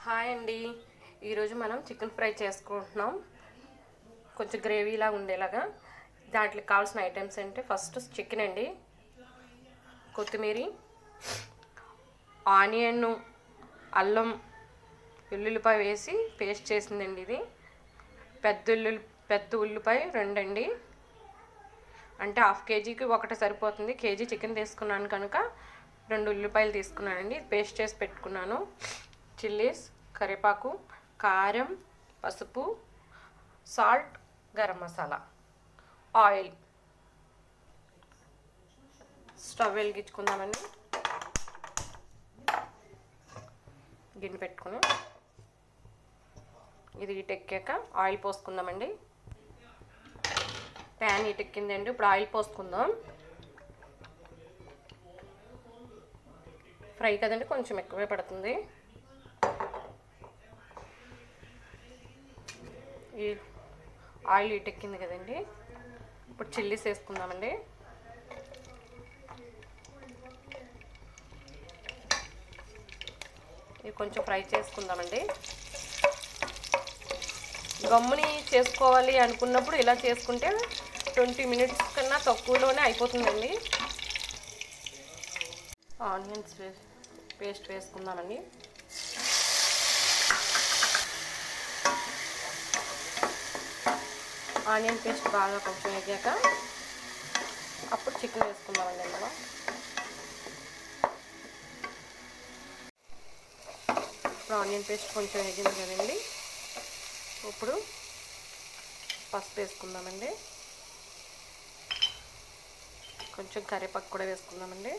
Hi అండి. ఈరోజు మనం చికెన్ ఫ్రై చేసుకుంటున్నాం. కొంచెం గ్రేవీలా ఉండేలాగా. దాంట్లోకి కావాల్సిన ఐటమ్స్ అంటే ఫస్ట్ చికెన్ అండి, కొత్తిమీర, ఆనియన్, అల్లం, వెల్లుల్లిపాయ వేసి పేస్ట్ చేసిందండి. ఇది పెద్ద ఉల్లిపాయ 2 అండి. అంటే హాఫ్ కేజీకి ఒకటి సరిపోతుంది. కేజీ చికెన్ తీసుకున్నాను కనుక 2 ఉల్లిపాయలు తీసుకున్నానండి. పేస్ట్ చేసి పెట్టుకున్నాను. చిల్లీస్, కరివేపాకు, కారం, పసుపు, salt, garam masala, oil. Stove వెలిగించుకుందామండి. గిన్నె పెట్టుకుని ఇది హీటెక్కాక ఆయిల్ పోసుకుందామండి. ప్యాన్ హీటెక్కిందండి. ఇప్పుడు ఆయిల్ పోసుకుందాం. ఫ్రై కదండి, కొంచెం ఎక్కువే పడుతుంది. ఈ ఆయిల్ హీటెక్కింది కదండి, ఇప్పుడు చిల్లీస్ వేసుకుందామండి. ఇవి కొంచెం ఫ్రై చేసుకుందామండి. గమ్ముని చేసుకోవాలి అనుకున్నప్పుడు ఇలా చేసుకుంటే 20 మినిట్స్ కన్నా తక్కువలోనే అయిపోతుందండి. ఆనియన్స్ పేస్ట్ వేసుకుందామండి. ఆనియన్ పేస్ట్ బాగా కొంచెం వేగాక అప్పుడు చికెన్ వేసుకుందామండి. అందులో ఇప్పుడు ఆనియన్ పేస్ట్ కొంచెం వేగింది కదండి, ఇప్పుడు పసుపు వేసుకుందామండి. కొంచెం కరివేపాకు కూడా వేసుకుందామండి.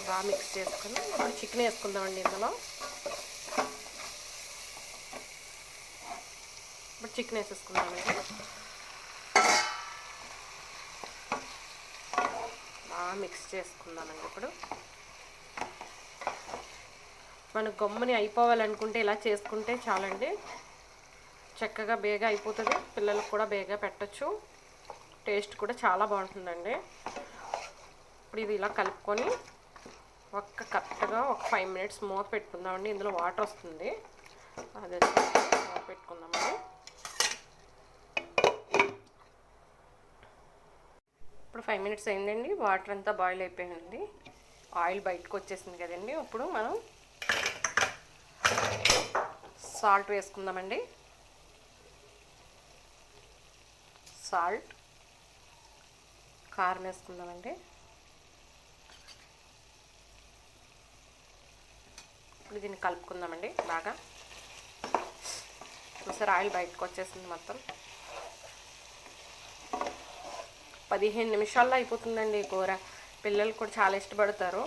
బాగా మిక్స్ చేసుకొని ఇప్పుడు చికెన్ వేసుకుందామండి. ఇందులో ఇప్పుడు చికెన్ వేసేసుకుందామండి. బాగా మిక్స్ చేసుకుందామండి. ఇప్పుడు మనకు గమ్ముని అయిపోవాలనుకుంటే ఇలా చేసుకుంటే చాలండి. చక్కగా బేగా అయిపోతుంది. పిల్లలకు కూడా బేగా పెట్టచ్చు. టేస్ట్ కూడా చాలా బాగుంటుందండి. ఇప్పుడు ఇది ఇలా కలుపుకొని కరెక్ట్గా ఒక 5 మినిట్స్ మూత పెట్టుకుందామండి. ఇందులో వాటర్ వస్తుంది, అదే మూత పెట్టుకుందామండి. ఇప్పుడు 5 మినిట్స్ అయిందండి. వాటర్ అంతా బాయిల్ అయిపోయింది. ఆయిల్ బయటకు వచ్చేసింది కదండి. ఇప్పుడు మనం సాల్ట్ వేసుకుందామండి. సాల్ట్, కారం వేసుకుందామండి. ఇప్పుడు దీన్ని కలుపుకుందామండి బాగా. చూసారు, ఆయిల్ బయటకు వచ్చేసింది మొత్తం. 15 నిమిషాల్లో అయిపోతుందండి ఈ కూర. పిల్లలు కూడా చాలా ఇష్టపడతారు.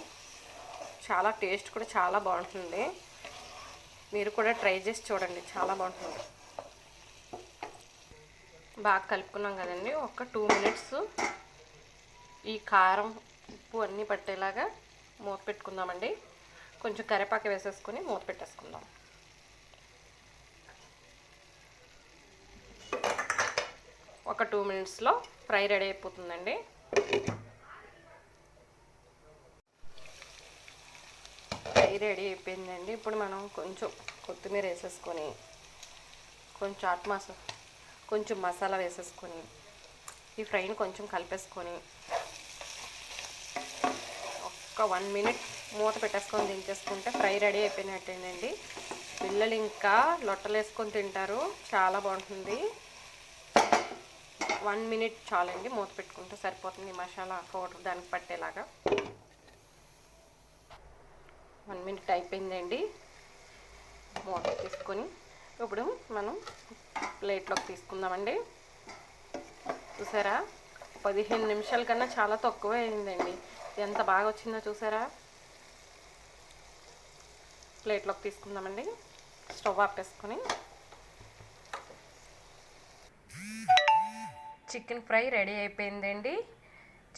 చాలా టేస్ట్ కూడా చాలా బాగుంటుంది. మీరు కూడా ట్రై చేసి చూడండి, చాలా బాగుంటుంది. బాగా కలుపుకున్నాం కదండి. ఒక 2 మినిట్స్ ఈ కారం, ఉప్పు అన్నీ పట్టేలాగా మూత పెట్టుకుందామండి. కొంచెం కరివేపాకు వేసేసుకొని మూత పెట్టేసుకుందాం. ఒక 2 మినిట్స్లో ఫ్రై రెడీ అయిపోతుందండి. ఫ్రై రెడీ అయిపోయిందండి. ఇప్పుడు మనం కొంచెం కొత్తిమీర వేసేసుకొని కొంచెం మసాలా వేసేసుకొని ఈ ఫ్రైని కొంచెం కలిపేసుకొని ఒక 1 మినిట్ మూత పెట్టేసుకొని దించేసుకుంటే ఫ్రై రెడీ అయిపోయినట్టేనండి. పిల్లలు ఇంకా లొట్టలు వేసుకొని తింటారు. చాలా బాగుంటుంది. 1 మినిట్ చాలండి, మూత పెట్టుకుంటే సరిపోతుంది. మసాలా పౌడర్ దానికి పట్టేలాగా 1 మినిట్ అయిపోయిందండి. మూత తీసుకొని ఇప్పుడు మనం ప్లేట్లోకి తీసుకుందామండి. చూసారా, 15 నిమిషాల కన్నా చాలా తక్కువ అయిందండి. ఎంత బాగా వచ్చిందో చూసారా. ప్లేట్లోకి తీసుకుందామండి. స్టవ్ ఆపేసుకొని చికెన్ ఫ్రై రెడీ అయిపోయిందండి.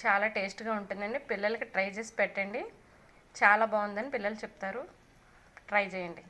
చాలా టేస్ట్గా ఉంటుందండి. పిల్లలకి ట్రై చేసి పెట్టండి. చాలా బాగుందని పిల్లలు చెప్తారు. ట్రై చేయండి.